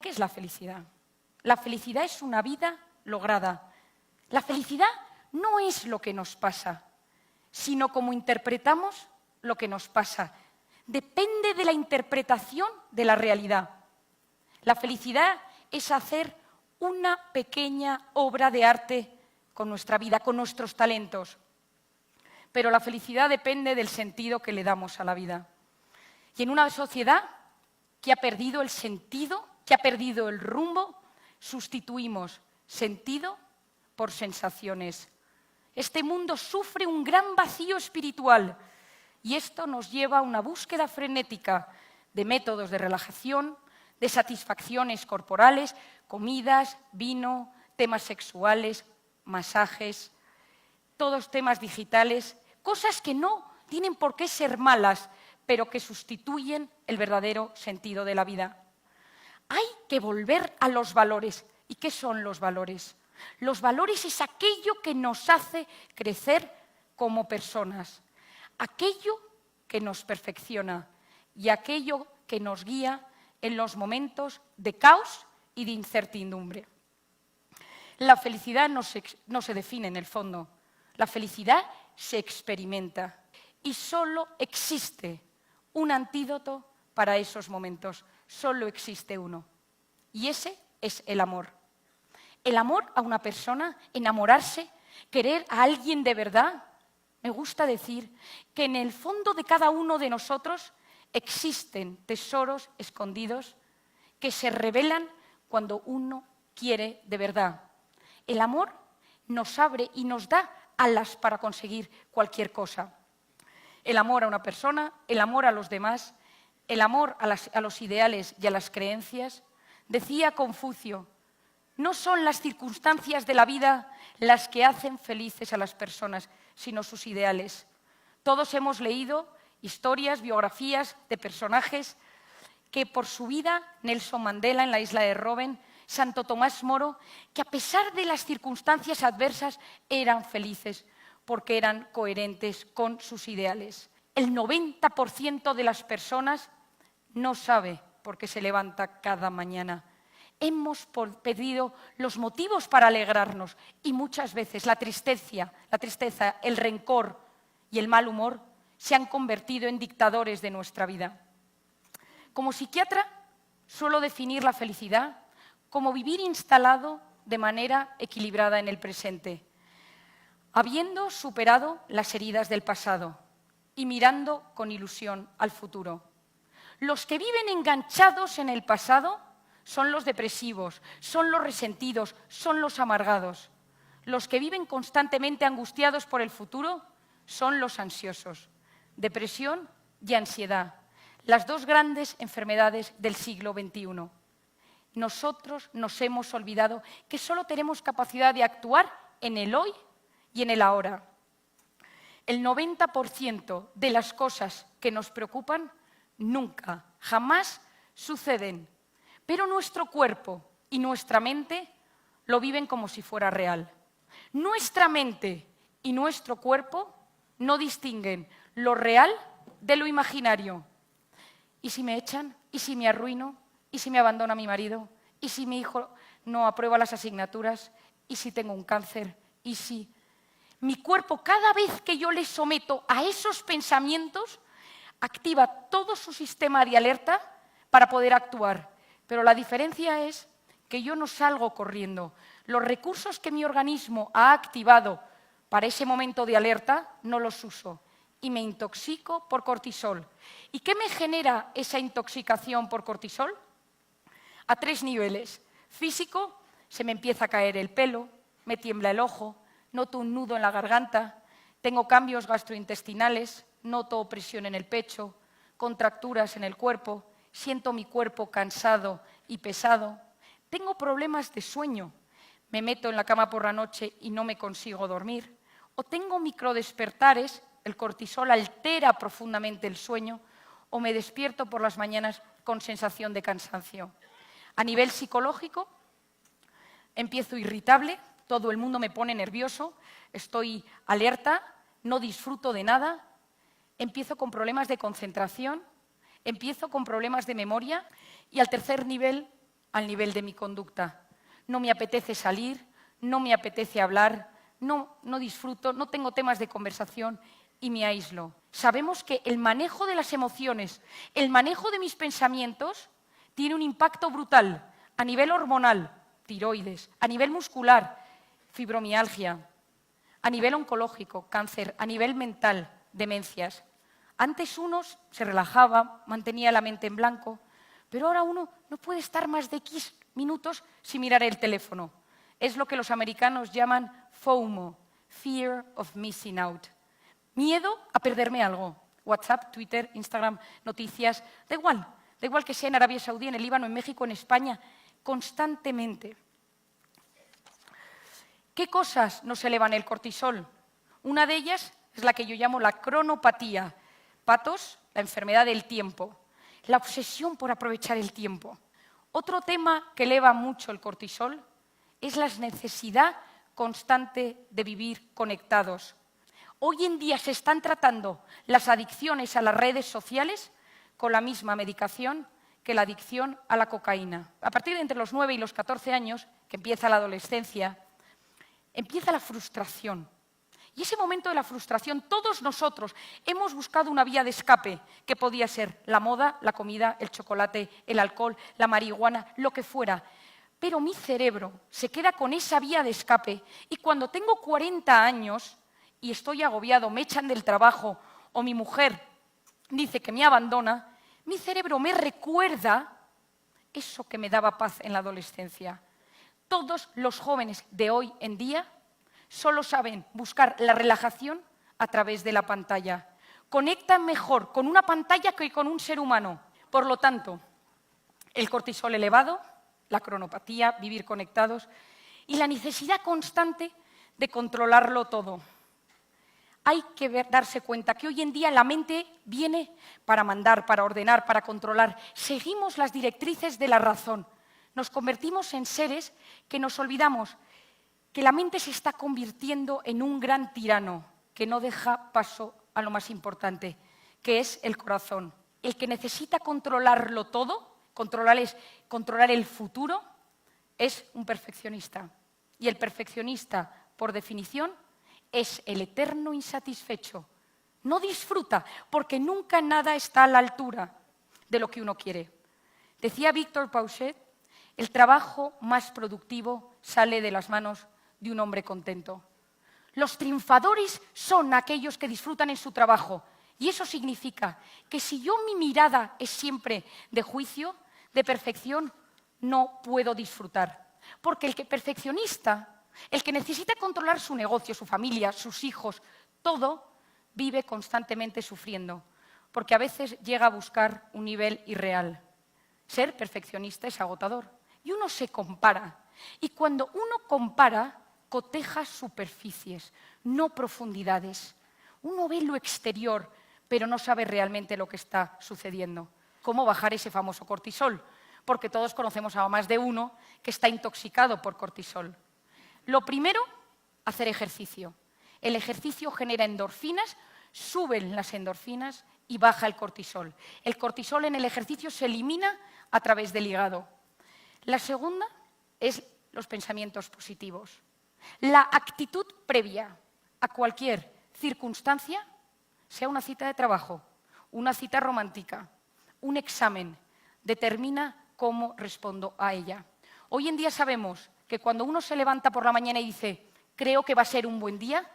¿Qué es la felicidad? La felicidad es una vida lograda. La felicidad no es lo que nos pasa, sino cómo interpretamos lo que nos pasa. Depende de la interpretación de la realidad. La felicidad es hacer una pequeña obra de arte con nuestra vida, con nuestros talentos. Pero la felicidad depende del sentido que le damos a la vida. Y en una sociedad que ha perdido el sentido, que ha perdido el rumbo, sustituimos sentido por sensaciones. Este mundo sufre un gran vacío espiritual y esto nos lleva a una búsqueda frenética de métodos de relajación, de satisfacciones corporales, comidas, vino, temas sexuales, masajes, todos temas digitales, cosas que no tienen por qué ser malas, pero que sustituyen el verdadero sentido de la vida. Hay que volver a los valores. ¿Y qué son los valores? Los valores es aquello que nos hace crecer como personas, aquello que nos perfecciona y aquello que nos guía en los momentos de caos y de incertidumbre. La felicidad no se define en el fondo, la felicidad se experimenta y solo existe un antídoto para esos momentos, solo existe uno, y ese es el amor. El amor a una persona, enamorarse, querer a alguien de verdad. Me gusta decir que en el fondo de cada uno de nosotros existen tesoros escondidos que se revelan cuando uno quiere de verdad. El amor nos abre y nos da alas para conseguir cualquier cosa. El amor a una persona, el amor a los demás, el amor a los ideales y a las creencias. Decía Confucio, no son las circunstancias de la vida las que hacen felices a las personas, sino sus ideales. Todos hemos leído historias, biografías de personajes que por su vida, Nelson Mandela en la isla de Robben, Santo Tomás Moro, que a pesar de las circunstancias adversas eran felices porque eran coherentes con sus ideales. El 90% de las personas no sabe por qué se levanta cada mañana. Hemos perdido los motivos para alegrarnos y muchas veces la tristeza, el rencor y el mal humor se han convertido en dictadores de nuestra vida. Como psiquiatra, suelo definir la felicidad como vivir instalado de manera equilibrada en el presente, habiendo superado las heridas del pasado y mirando con ilusión al futuro. Los que viven enganchados en el pasado son los depresivos, son los resentidos, son los amargados. Los que viven constantemente angustiados por el futuro son los ansiosos. Depresión y ansiedad, las dos grandes enfermedades del siglo XXI. Nosotros nos hemos olvidado que solo tenemos capacidad de actuar en el hoy y en el ahora. El 90% de las cosas que nos preocupan nunca, jamás suceden, pero nuestro cuerpo y nuestra mente lo viven como si fuera real. Nuestra mente y nuestro cuerpo no distinguen lo real de lo imaginario. ¿Y si me echan? ¿Y si me arruino? ¿Y si me abandona mi marido? ¿Y si mi hijo no aprueba las asignaturas? ¿Y si tengo un cáncer? ¿Y si...? Mi cuerpo, cada vez que yo le someto a esos pensamientos, activa todo su sistema de alerta para poder actuar. Pero la diferencia es que yo no salgo corriendo. Los recursos que mi organismo ha activado para ese momento de alerta no los uso y me intoxico por cortisol. ¿Y qué me genera esa intoxicación por cortisol? A 3 niveles. Físico, se me empieza a caer el pelo, me tiembla el ojo, noto un nudo en la garganta, tengo cambios gastrointestinales, noto opresión en el pecho, contracturas en el cuerpo, siento mi cuerpo cansado y pesado, tengo problemas de sueño, me meto en la cama por la noche y no me consigo dormir, o tengo microdespertares, el cortisol altera profundamente el sueño, o me despierto por las mañanas con sensación de cansancio. A nivel psicológico, empiezo irritable, todo el mundo me pone nervioso, estoy alerta, no disfruto de nada, empiezo con problemas de concentración, empiezo con problemas de memoria y al tercer nivel al nivel de mi conducta. No me apetece salir, no me apetece hablar, no disfruto, no tengo temas de conversación y me aíslo. Sabemos que el manejo de las emociones, el manejo de mis pensamientos, tiene un impacto brutal a nivel hormonal, tiroides, a nivel muscular, fibromialgia, a nivel oncológico, cáncer, a nivel mental, demencias. Antes uno se relajaba, mantenía la mente en blanco, pero ahora uno no puede estar más de X minutos sin mirar el teléfono. Es lo que los americanos llaman FOMO, Fear of Missing Out. Miedo a perderme algo. WhatsApp, Twitter, Instagram, noticias, da igual que sea en Arabia Saudí, en el Líbano, en México, en España, constantemente. ¿Qué cosas nos elevan el cortisol? Una de ellas es la que yo llamo la cronopatía. Patos, la enfermedad del tiempo. La obsesión por aprovechar el tiempo. Otro tema que eleva mucho el cortisol es la necesidad constante de vivir conectados. Hoy en día se están tratando las adicciones a las redes sociales con la misma medicación que la adicción a la cocaína. A partir de entre los 9 y los 14 años, que empieza la adolescencia, empieza la frustración. Y ese momento de la frustración, todos nosotros hemos buscado una vía de escape, que podía ser la moda, la comida, el chocolate, el alcohol, la marihuana, lo que fuera. Pero mi cerebro se queda con esa vía de escape y cuando tengo 40 años y estoy agobiado, me echan del trabajo o mi mujer dice que me abandona, mi cerebro me recuerda eso que me daba paz en la adolescencia. Todos los jóvenes de hoy en día solo saben buscar la relajación a través de la pantalla. Conectan mejor con una pantalla que con un ser humano. Por lo tanto, el cortisol elevado, la cronopatía, vivir conectados y la necesidad constante de controlarlo todo. Hay que darse cuenta que hoy en día la mente viene para mandar, para ordenar, para controlar. Seguimos las directrices de la razón. Nos convertimos en seres que nos olvidamos que la mente se está convirtiendo en un gran tirano que no deja paso a lo más importante, que es el corazón. El que necesita controlarlo todo, controlar el futuro, es un perfeccionista. Y el perfeccionista, por definición, es el eterno insatisfecho. No disfruta, porque nunca nada está a la altura de lo que uno quiere. Decía Víctor Pauchet, el trabajo más productivo sale de las manos de un hombre contento. Los triunfadores son aquellos que disfrutan en su trabajo. Y eso significa que si mi mirada es siempre de juicio, de perfección, no puedo disfrutar. Porque el perfeccionista, el que necesita controlar su negocio, su familia, sus hijos, todo, vive constantemente sufriendo. Porque a veces llega a buscar un nivel irreal. Ser perfeccionista es agotador. Y uno se compara. Y cuando uno compara, coteja superficies, no profundidades. Uno ve lo exterior, pero no sabe realmente lo que está sucediendo. ¿Cómo bajar ese famoso cortisol? Porque todos conocemos a más de uno que está intoxicado por cortisol. Lo primero, hacer ejercicio. El ejercicio genera endorfinas, suben las endorfinas y baja el cortisol. El cortisol en el ejercicio se elimina a través del hígado. La segunda es los pensamientos positivos. La actitud previa a cualquier circunstancia, sea una cita de trabajo, una cita romántica, un examen, determina cómo respondo a ella. Hoy en día sabemos que cuando uno se levanta por la mañana y dice «creo que va a ser un buen día»,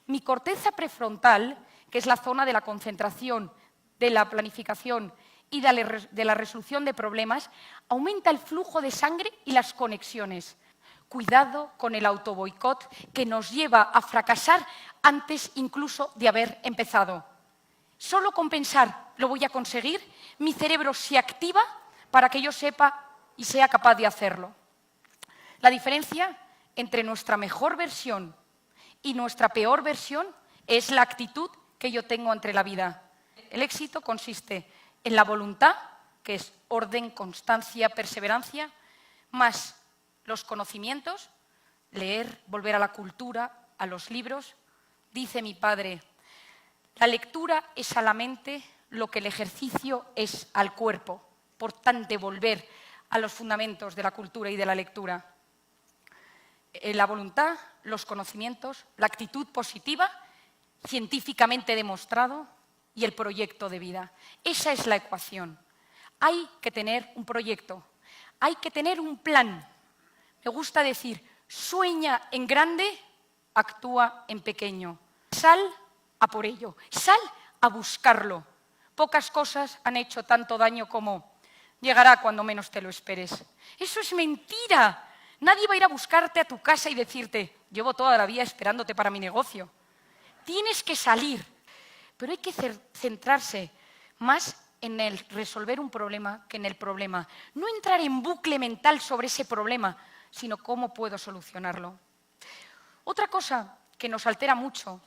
mi corteza prefrontal, que es la zona de la concentración, de la planificación y de la resolución de problemas, aumenta el flujo de sangre y las conexiones. Cuidado con el autoboicot que nos lleva a fracasar antes incluso de haber empezado. Solo con pensar lo voy a conseguir, mi cerebro se activa para que yo sepa y sea capaz de hacerlo. La diferencia entre nuestra mejor versión y nuestra peor versión es la actitud que yo tengo ante la vida. El éxito consiste en la voluntad, que es orden, constancia, perseverancia, más los conocimientos, leer, volver a la cultura, a los libros. Dice mi padre, la lectura es a la mente lo que el ejercicio es al cuerpo. Por tanto, volver a los fundamentos de la cultura y de la lectura. La voluntad, los conocimientos, la actitud positiva, científicamente demostrado, y el proyecto de vida. Esa es la ecuación. Hay que tener un proyecto, hay que tener un plan. Me gusta decir, sueña en grande, actúa en pequeño. Sal a por ello, sal a buscarlo. Pocas cosas han hecho tanto daño como llegará cuando menos te lo esperes. Eso es mentira. Nadie va a ir a buscarte a tu casa y decirte, llevo toda la vida esperándote para mi negocio. Tienes que salir, pero hay que centrarse más en el resolver un problema que en el problema. No entrar en bucle mental sobre ese problema, sino cómo puedo solucionarlo. Otra cosa que nos altera mucho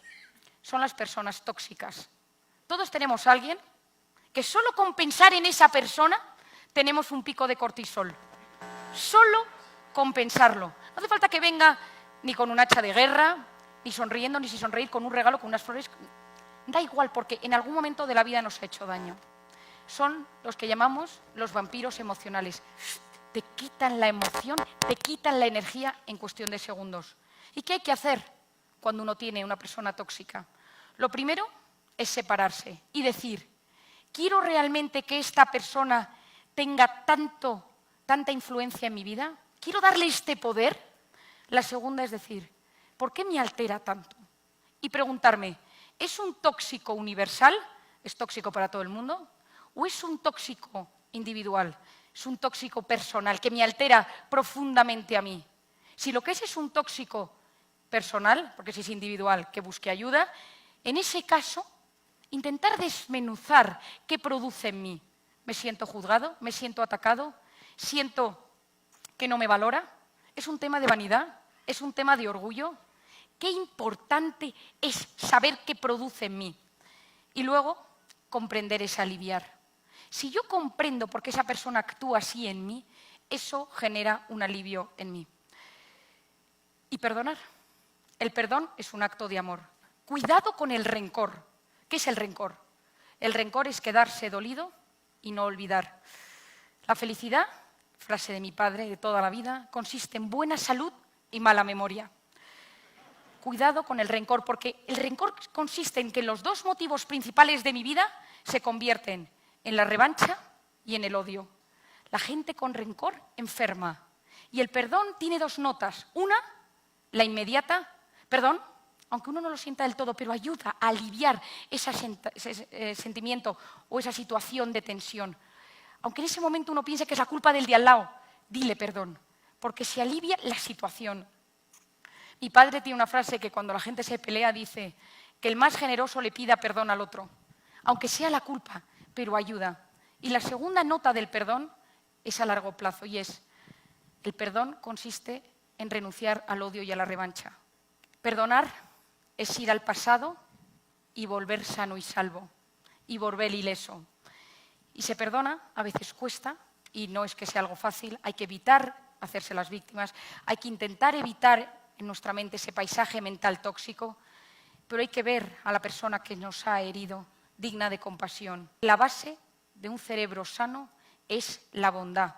son las personas tóxicas. Todos tenemos a alguien que solo con pensar en esa persona tenemos un pico de cortisol. Solo con pensarlo. No hace falta que venga ni con un hacha de guerra, ni sonriendo, ni si sonreír con un regalo, con unas flores. Da igual, porque en algún momento de la vida nos ha hecho daño. Son los que llamamos los vampiros emocionales. Te quitan la emoción, te quitan la energía en cuestión de segundos. ¿Y qué hay que hacer cuando uno tiene una persona tóxica? Lo primero es separarse y decir, ¿quiero realmente que esta persona tenga tanta influencia en mi vida? ¿Quiero darle este poder? La segunda es decir, ¿por qué me altera tanto? Y preguntarme, ¿es un tóxico universal? ¿Es tóxico para todo el mundo? ¿O es un tóxico individual? ¿Es un tóxico personal que me altera profundamente a mí? Si lo que es un tóxico personal, porque si es individual, que busque ayuda, en ese caso, intentar desmenuzar qué produce en mí. ¿Me siento juzgado? ¿Me siento atacado? ¿Siento que no me valora? ¿Es un tema de vanidad? ¿Es un tema de orgullo? Qué importante es saber qué produce en mí. Y luego, comprender es aliviar. Si yo comprendo por qué esa persona actúa así en mí, eso genera un alivio en mí. Y perdonar. El perdón es un acto de amor. Cuidado con el rencor. ¿Qué es el rencor? El rencor es quedarse dolido y no olvidar. La felicidad, frase de mi padre de toda la vida, consiste en buena salud y mala memoria. Cuidado con el rencor, porque el rencor consiste en que los dos motivos principales de mi vida se convierten en la revancha y en el odio. La gente con rencor enferma. Y el perdón tiene dos notas. Una, la inmediata, perdón, aunque uno no lo sienta del todo, pero ayuda a aliviar ese sentimiento o esa situación de tensión. Aunque en ese momento uno piense que es la culpa del de al lado, dile perdón, porque se alivia la situación. Mi padre tiene una frase que cuando la gente se pelea dice que el más generoso le pida perdón al otro, aunque sea la culpa, pero ayuda. Y la segunda nota del perdón es a largo plazo y es, el perdón consiste en renunciar al odio y a la revancha. Perdonar es ir al pasado y volver sano y salvo, y volver ileso. Y se perdona, a veces cuesta, y no es que sea algo fácil, hay que evitar hacerse las víctimas, hay que intentar evitar en nuestra mente ese paisaje mental tóxico, pero hay que ver a la persona que nos ha herido digna de compasión. La base de un cerebro sano es la bondad.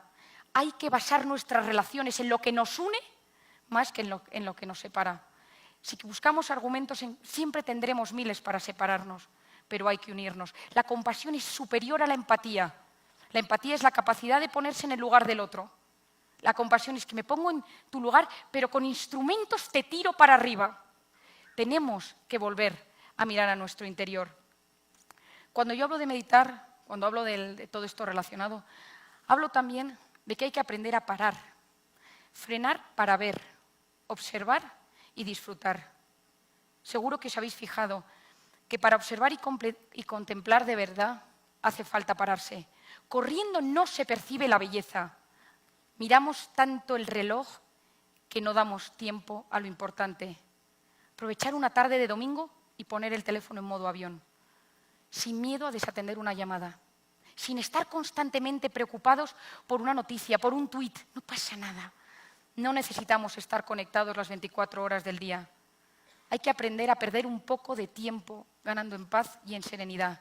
Hay que basar nuestras relaciones en lo que nos une más que en lo que nos separa. Si buscamos argumentos, siempre tendremos miles para separarnos, pero hay que unirnos. La compasión es superior a la empatía. La empatía es la capacidad de ponerse en el lugar del otro. La compasión es que me pongo en tu lugar, pero con instrumentos te tiro para arriba. Tenemos que volver a mirar a nuestro interior. Cuando yo hablo de meditar, cuando hablo de todo esto relacionado, hablo también de que hay que aprender a parar, frenar para ver, observar y disfrutar. Seguro que os habéis fijado que para observar y contemplar de verdad hace falta pararse. Corriendo no se percibe la belleza. Miramos tanto el reloj que no damos tiempo a lo importante. Aprovechar una tarde de domingo y poner el teléfono en modo avión, sin miedo a desatender una llamada, sin estar constantemente preocupados por una noticia, por un tuit. No pasa nada. No necesitamos estar conectados las 24 horas del día. Hay que aprender a perder un poco de tiempo ganando en paz y en serenidad.